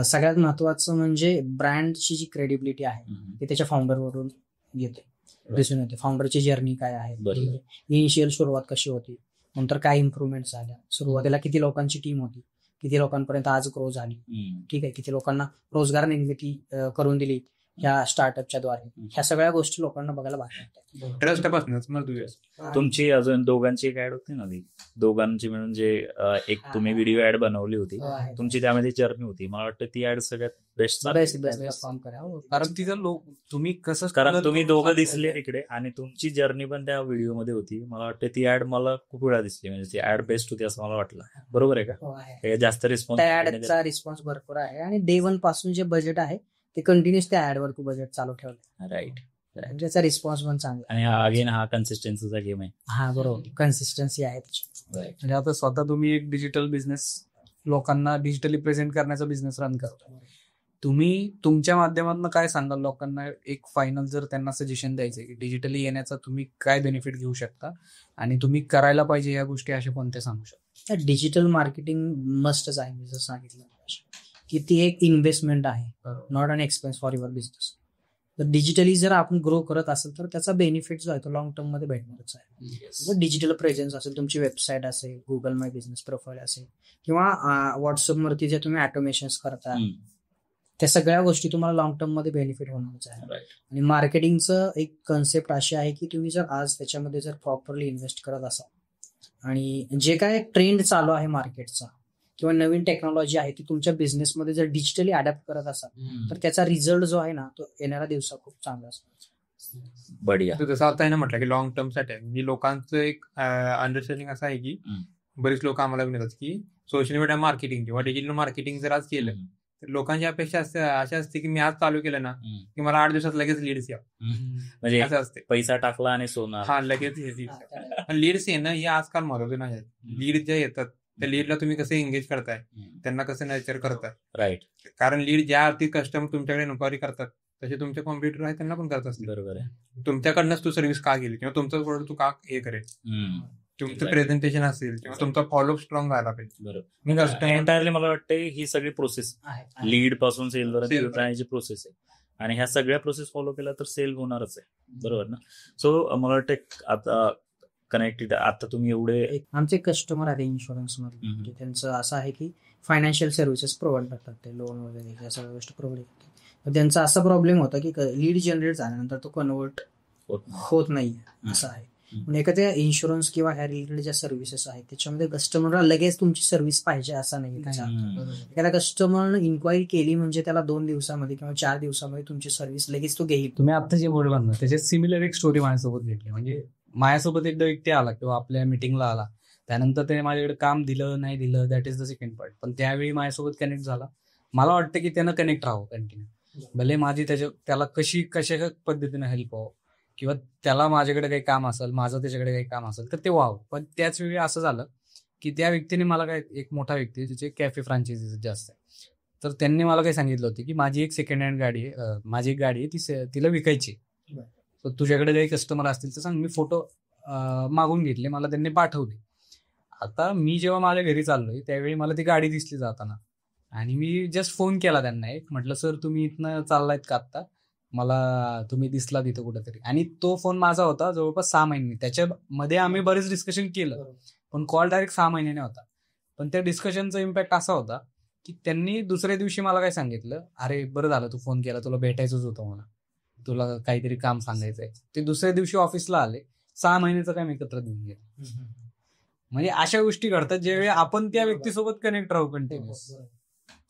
सगळ्यात महत्वाचं म्हणजे ब्रँडची जी क्रेडिबिलिटी आहे ती त्याच्या फाउंडरवरून येते, दिसून येते. फाउंडरची जर्नी काय आहे, इनिशियल सुरुवात कशी होती, नंतर काय इम्प्रुव्हमेंट झाल्या, सुरुवातीला किती लोकांची टीम होती, किती लोकांपर्यंत आज ग्रो झाली, ठीक आहे, किती लोकांना रोजगार निर्मिती करून दिली ह्या स्टार्टअपच्या द्वारे. ह्या सगळ्या गोष्टी लोकांना बघायला भाग ट्रस्टपासूनच. तुमची अजून दोघांची एक ऍड होती ना, दोघांची मिळून जे एक तुम्ही व्हिडिओ ऍड बनवली होती तुमची, त्यामध्ये जर्नी होती. मला वाटतं ती ऍड सगळ्यात बेस्ट फॉर्म करा. कारण तिथं तुम्ही कसं, कारण तुम्ही दोघं दिसले इकडे आणि तुमची जर्नी पण त्या व्हिडिओ मध्ये होती. मला वाटतं ती ऍड मला खूप वेळा दिसली, म्हणजे ती ऍड बेस्ट होती असं मला वाटलं. बरोबर आहे का? जास्त ऍडचा रिस्पॉन्स भरपूर आहे आणि डे वन पासून जे बजेट आहे ते कंटिन्युअस त्या ऍडवर तू बजेट चालू ठेवलं. राईट. त्याचा रिस्पॉन्स पण चांगला. आणि अगेन हा कन्सिस्टन्सीचा गेम आहे. हा बरोबर, कन्सिस्टन्सी आहे त्याची. म्हणजे आता स्वतः तुम्ही एक डिजिटल बिझनेस लोकांना डिजिटली प्रेझेंट करण्याचा बिझनेस रन करता. तुम्ही तुमच्या माध्यमातून काय सांगाल लोकांना, एक फायनल जर त्यांना सजेशन द्यायचं की डिजिटली येण्याचा तुम्ही काय बेनिफिट घेऊ शकता आणि तुम्ही करायला पाहिजे या गोष्टी अशा कोणत्या सांगू शकता? डिजिटल मार्केटिंग मस्टच आहे. मी जर सांगितलं की ती एक इन्व्हेस्टमेंट आहे, not an expense for your business. तर डिजिटली जर आपण ग्रो करत असेल तर त्याचा बेनिफिट जो आहे तो लॉंग टर्म मध्ये भेटणारच आहे. डिजिटल प्रेझेन्स असेल, तुमची वेबसाईट असेल, गुगल माय बिझनेस प्रोफाईल असेल किंवा व्हॉट्सअपवरती जे तुम्ही ऑटोमेशन्स करता, त्या सगळ्या गोष्टी तुम्हाला लॉंग टर्म मध्ये बेनिफिट होणारच आहे. आणि मार्केटिंगचं एक कन्सेप्ट अशी आहे की तुम्ही जर आज त्याच्यामध्ये जर प्रॉपरली इन्व्हेस्ट करत असाल आणि जे काय ट्रेंड चालू आहे मार्केटचा किंवा नवीन टेक्नॉलॉजी आहे ती तुमच्या बिझनेसमध्ये जर डिजिटली अडॅप्ट करत असाल तर त्याचा रिझल्ट जो आहे ना तो येणाऱ्या दिवसात खूप चांगला असतो. बढिया. जसं आता आहे ना म्हटलं की लॉंग टर्म साठी आहे. म्हणजे लोकांचं एक अंडरस्टँडिंग असं आहे की बरीच लोक आम्हाला विनंतात की सोशल मीडिया मार्केटिंग किंवा डिजिटल मार्केटिंग जर आज केलं तर लोकांची अपेक्षा अशा असते की मी आज चालू केलं ना की मला 8 दिवसात लगेच लीड्स या, म्हणजे असं असते. पैसा टाकला आणि सोना. हा, लगेच लीड्स येणं हे आजकाल महत्वाचं नाही. लीड ज्या येतात त्या लीडला तुम्ही कसं एंगेज करताय, त्यांना कसं नर्चर करताय. राईट. कारण लीड ज्या अर्थी कस्टमर तुमच्याकडे इन्क्वायरी करतात तसे तुमचे कॉम्प्युटर आहे त्यांना पण करत असतील. बरोबर आहे. तुमच्याकडनंच तू सर्व्हिस का गेली किंवा तुमचं प्रोडक्ट तू का हे करेल, तुमचं प्रेझेंटेशन असेल किंवा तुमचा फॉलोअप स्ट्रॉंग व्हायला पाहिजे. बरोबर. एंटायरली मला वाटतं ही सगळी प्रोसेस लीड पासून सेल पर्यंत प्रोसेस आहे आणि ह्या सगळ्या प्रोसेस फॉलो केल्या तर सेल होणारच आहे. बरोबर ना? सो मला वाटतं आता कनेक्टेड आता तुम्ही एवढे आमचे कस्टमर आहे इन्शुरन्स मध्ये, म्हणजे त्यांचं असं आहे की फायनान्शियल सर्व्हिसेस प्रोव्हाइड करतात, ते लोन वगैरे या सगळ्या गोष्टी प्रोव्हाइड करतात. तर त्यांचा असा प्रॉब्लेम होता की लीड जनरेट झाल्यानंतर तो कन्वर्ट होत नाही असं आहे. पण एखाद्या इन्शुरन्स किंवा ह्या रिलेटेड ज्या सर्व्हिसेस आहेत त्याच्यामध्ये कस्टमरला लगेच तुमची सर्व्हिस पाहिजे असं नाही. एखाद्या कस्टमरनं इन्क्वायरी केली म्हणजे त्याला 2 दिवसामध्ये किंवा 4 दिवसामध्ये तुमची सर्व्हिस लगेच तो घेईल. तुम्ही आता जे बोलला ना त्याच्यात सिमिलर एक स्टोरी माझ्यासोबत भेटली. म्हणजे माझ्यासोबत एकदा व्यक्ती आला किंवा आपल्या मिटिंगला आला, त्यानंतर त्याने माझ्याकडे काम दिलं नाही दिलं that is the second point, पण त्यावेळी माझ्यासोबत कनेक्ट झाला. मला वाटतं की त्यानं कनेक्ट राहावं कंटिन्यू, भले माझी त्याला कशा पद्धतीने हेल्प व्हावं किंवा त्याला माझ्याकडे काही काम असेल, माझं त्याच्याकडे काही काम असेल तर ते व्हावं. पण त्याच वेळी असं झालं की त्या व्यक्तीने मला काय, एक मोठा व्यक्ती ज्याचे कॅफे फ्रँचायझी जास्त आहे, तर त्यांनी मला काही सांगितलं होतं की माझी एक सेकंड हँड गाडी आहे, माझी एक गाडी आहे तिला विकायची, तर तुझ्याकडे काही कस्टमर असतील तर सांग. मी फोटो मागून घेतले, मला त्यांनी पाठवले. आता मी जेव्हा माझ्या घरी चाललोय त्यावेळी मला ती गाडी दिसली जाताना आणि मी जस्ट फोन केला त्यांना, एक म्हटलं सर तुम्ही इथनं चाललायत का आत्ता, मला तुम्ही दिसला तिथं कुठेतरी. आणि तो फोन माझा होता जवळपास 6 महिने. त्याच्यामध्ये आम्ही बरेच डिस्कशन केलं, पण कॉल डायरेक्ट 6 महिन्याने होता. पण त्या डिस्कशनचा इम्पॅक्ट असा होता की त्यांनी दुसऱ्या दिवशी मला काय सांगितलं, अरे बरं झालं तू फोन केला, तुला भेटायचंच होतं मला, तुला काहीतरी काम सांगायचंय. ते दुसऱ्या दिवशी ऑफिसला आले, 6 महिन्याचं काम एकत्र देऊन गेलं. म्हणजे अशा गोष्टी घडतात ज्यावेळी आपण त्या व्यक्तीसोबत कनेक्ट राहू कंटिन्युअस.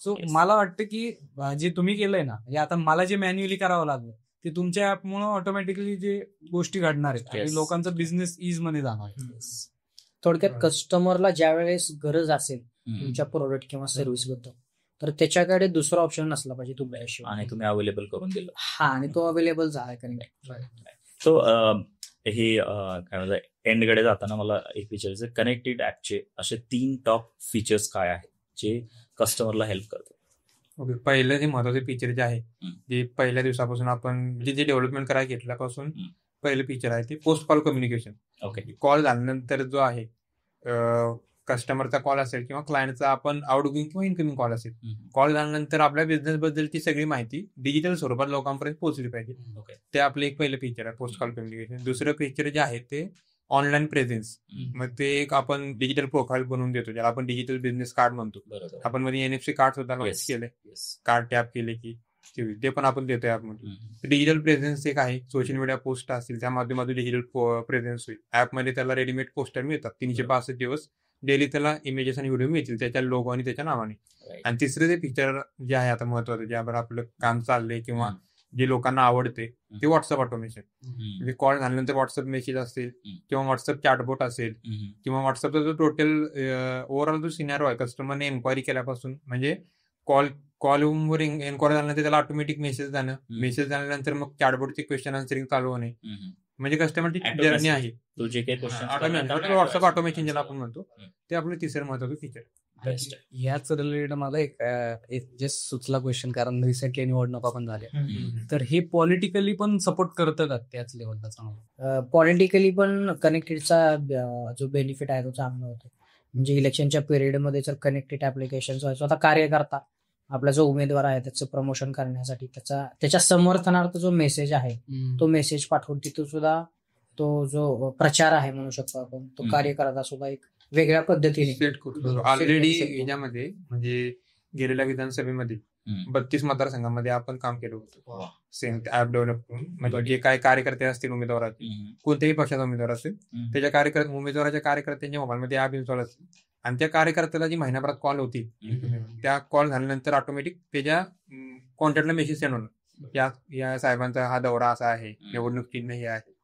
सो मला वाटतं की जे तुम्ही केलंय ना, हे आता मला जे मॅन्युअली करावं लागलं ते तुमच्या ऍपमुळे ऑटोमॅटिकली जे गोष्टी घडणार आहेत आणि लोकांचा बिझनेस इज मध्ये जाणार. थोडक्यात कस्टमरला ज्या वेळेस गरज असेल तुमच्या प्रोडक्ट किंवा सर्व्हिस बद्दल, तर त्याच्याकडे दुसरा ऑप्शन नसला पाहिजे तुमच्याशिवाय, आणि तुम्ही अवेलेबल करून दिलं. हा, आणि तो अवेलेबल झाला कनेक्ट. सो हे काय म्हणतात, एंडकडे जाताना मला एक विचारायचं, कनेक्टेड ऍपचे असे 3 टॉप फीचर्स काय आहेत जे कस्टमरला हेल्प करतात? ओके, पहिलं जे महत्वाचे फीचर जे आहे, जे पहिल्या दिवसापासून आपण जे डेव्हलपमेंट करायला घेतल्यापासून पहिलं फीचर आहे ते post call communication. Okay, call झाल्यानंतर जो आहे कस्टमरचा कॉल असेल किंवा क्लायंटचा आपण आउटगोइंग किंवा इनकमिंग कॉल असेल, कॉल झाल्यानंतर आपल्या बिझनेस बद्दलची सगळी माहिती डिजिटल स्वरूपात लोकांपर्यंत पोहोचली पाहिजे. ते आपलं एक पहिलं फीचर आहे पोस्ट कॉल कम्युनिकेशन. दुसरं फीचर जे आहे ते ऑनलाईन प्रेझेन्स. मग ते एक आपण डिजिटल प्रोफाईल बनवून देतो, ज्याला आपण डिजिटल बिझनेस कार्ड म्हणतो. आपण मध्ये NFC कार्ड सुद्धा लॉन्च केले, कार्ड टॅप केले की ते पण आपण देतोय ऍपमध्ये. डिजिटल प्रेझेन्स एक आहे, सोशल मीडिया पोस्ट असतील त्या माध्यमातून डिजिटल प्रेझेन्स होईल. ऍपमध्ये त्याला रेडीमेड पोस्टर मिळतात, 365 दिवस डेली त्याला इमेजेस आणि व्हिडिओ मिळतील त्याच्या लोगो आणि त्याच्या नावाने. आणि तिसरं जे फीचर जे आहे आता महत्वाचं, ज्यावर आपलं काम चाललंय किंवा जे लोकांना आवडते ते व्हॉट्सअप ऑटोमेशन. म्हणजे कॉल झाल्यानंतर व्हॉट्सअप मेसेज असेल किंवा व्हॉट्सअप चॅटबोट असेल किंवा व्हॉट्सअपचा जो टोटल ओव्हरऑल जो सिनॅरो आहे, कस्टमरने एन्क्वायरी केल्यापासून, म्हणजे कॉलवर एन्क्वायरी झाल्यानंतर त्याला ऑटोमॅटिक मेसेज जाणं, मेसेज झाल्यानंतर मग चॅटबोटचे क्वेश्चन आन्सरिंग चालू होणे, म्हणजे कस्टमरची जर्नी आहे. व्हॉट्सअप ऑटोमेशन ज्याला आपण म्हणतो, ते आपलं तिसरं महत्वाचं फीचर. याच रिलेटेड मला एक जस्ट सुचला क्वेश्चन, कारण रिसेंटली निवडणुका पण झाल्या, तर हे पॉलिटिकली पण सपोर्ट करतं का त्याच लेवलला चांगलं? पॉलिटिकली पण कनेक्टेडचा जो बेनिफिट आहे तो चांगला होतो. म्हणजे इलेक्शनच्या पिरियडमध्ये जर कनेक्टेड ऍप्लिकेशन स्वतः कार्यकर्ता आपला जो उमेदवार आहे त्याचं प्रमोशन करण्यासाठी त्याच्या समर्थनार्थ जो मेसेज आहे तो मेसेज पाठवून तिथून सुद्धा तो जो प्रचार आहे म्हणू शकतो आपण, तो कार्यकर्ता सुद्धा एक वेगळ्या पद्धतीने सेट करतो. ऑलरेडी याच्यामध्ये म्हणजे गेलेल्या विधानसभेमध्ये 32 मतदारसंघामध्ये आपण काम केलं होतं सेम ऍप डेव्हलप करून. म्हणजे जे काही कार्यकर्ते असतील उमेदवाराचे, कोणत्याही पक्षाचा उमेदवार असेल, त्याच्या उमेदवाराच्या कार्यकर्त्यांच्या मोबाईलमध्ये ऍप इन्स्टॉल असेल आणि त्या कार्यकर्त्याला जी महिन्याभरात कॉल होती, त्या कॉल झाल्यानंतर ऑटोमॅटिक त्याच्या कॉन्टॅक्टला मेसेज सेंड होणार, या साहेबांचा हा दौरा असा आहे, निवडणूक चिन्ह हे आहे.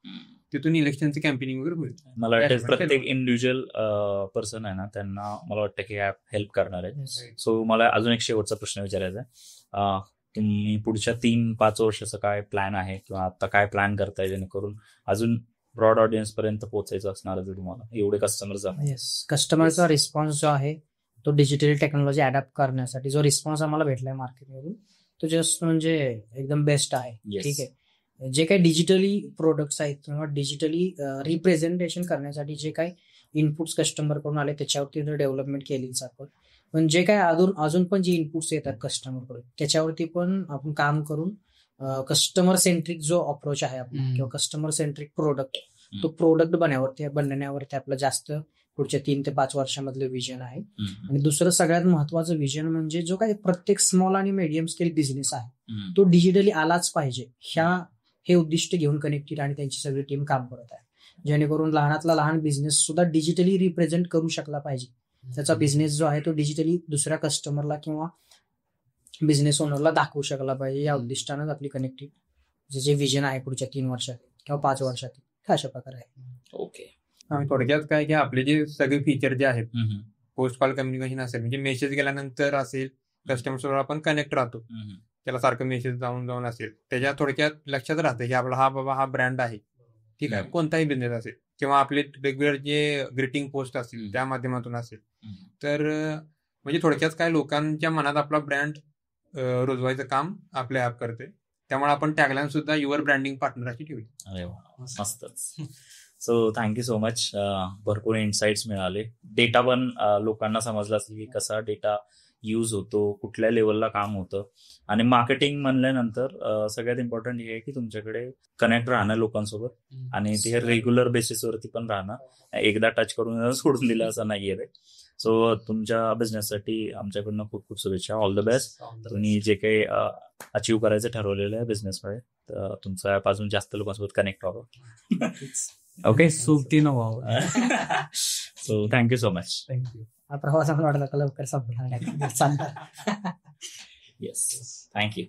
तिथून इलेक्शनची कॅम्पेनिंग वगैरे होईल. मला वाटतं प्रत्येक इंडिव्हिज्युअल पर्सन आहे ना, त्यांना मला वाटतं की ऍप हेल्प करणार आहे. सो मला अजून एक शेवटचा प्रश्न विचारायचा आहे, तुम्ही पुढच्या 3-5 वर्षाचा काय प्लॅन आहे किंवा आता काय प्लॅन करताय जेणेकरून अजून ब्रॉड ऑडियन्स पर्यंत पोहोचायचं असणार आहे तुम्हाला, एवढे कस्टमर्स आहे? कस्टमरचा रिस्पॉन्स जो आहे तो डिजिटल टेक्नॉलॉजी अडॅप्ट करण्यासाठी जो रिस्पॉन्स आम्हाला भेटलाय मार्केटमधून तो जस्ट म्हणजे एकदम बेस्ट आहे. ठीक आहे, जे काही डिजिटली प्रोडक्ट्स आहेत किंवा डिजिटली रिप्रेझेंटेशन करण्यासाठी जे काही इनपुट्स कस्टमरकडून आले त्याच्यावरती जर डेव्हलपमेंट केलीच आपण, पण जे काही अजून पण जे इनपुट्स येतात कस्टमरकडून त्याच्यावरती पण आपण काम करून कस्टमर सेंट्रिक जो अप्रोच आहे आपला किंवा कस्टमर सेंट्रिक प्रोडक्ट तो प्रोडक्ट बनवण्यावरती आपलं जास्त पुढच्या 3 ते 5 वर्षामधलं विजन आहे. आणि दुसरं सगळ्यात महत्वाचं विजन म्हणजे जो काही प्रत्येक स्मॉल आणि मीडियम स्केल बिझनेस आहे तो डिजिटली आलाच पाहिजे, हे उद्दिष्ट घेऊन कनेक्टेड आणि त्यांची सगळी टीम काम करत आहे. जेणेकरून लहानातला लहान बिझनेस सुद्धा डिजिटली रिप्रेझेंट करू शकला पाहिजे. त्याचा बिझनेस जो आहे तो डिजिटली दुसऱ्या कस्टमरला किंवा बिझनेस ओनरला दाखवू शकला पाहिजे. या उद्दिष्टानं आपली कनेक्टिव्ह जे विजन आहे पुढच्या 3 वर्षात किंवा 5 वर्षात अशा प्रकारे आहे. ओके. थोडक्यात काय की आपले जे सगळे फीचर जे आहेत, पोस्ट कॉल कम्युनिकेशन असेल, म्हणजे मेसेज गेल्यानंतर असेल कस्टमर सोबत आपण कनेक्ट राहतो, त्याला सारखं मेसेज जाऊन असेल, त्याच्या थोडक्यात लक्षात राहतं की आपला हा ब्रँड आहे. ठीक आहे, कोणताही बिझनेस असेल किंवा आपले रेग्युलर जे ग्रीटिंग पोस्ट असतील त्या माध्यमातून असेल, तर म्हणजे थोडक्यात काय लोकांच्या मनात आपला ब्रँड रुजवायचं काम आपले ऍप करते. त्यामुळे आपण टॅगलाईन सुद्धा युअर ब्रँडिंग पार्टनर अशी ठेवली. अरे वा, मस्तच. So thank you so much. भरपूर इन्साइट्स मिळाले. डेटा पण लोकांना समजला असेल की कसा डेटा यूज होतो, कुठल्या लेवलला काम होतं. आणि मार्केटिंग म्हणल्यानंतर सगळ्यात इम्पॉर्टंट हे आहे की तुमच्याकडे कनेक्ट राहणं लोकांसोबत आणि ते रेग्युलर बेसिसवरती पण राहणं. एकदा टच करून सोडून दिलं असं नाहीये रे. सो तुमच्या बिझनेससाठी आमच्याकडनं खूप खूप शुभेच्छा. All the best. तुम्ही जे काही अचीव्ह करायचं ठरवलेलं आहे बिझनेसमध्ये, तर तुमचा ॲप अजून जास्त लोकांसोबत कनेक्ट व्हावं. ओके, सोबतीनं व्हावं. So thank you so much. Thank you. हा प्रवास आम्हाला वाटला का लवकर संपणार नाही. Yes, thank you.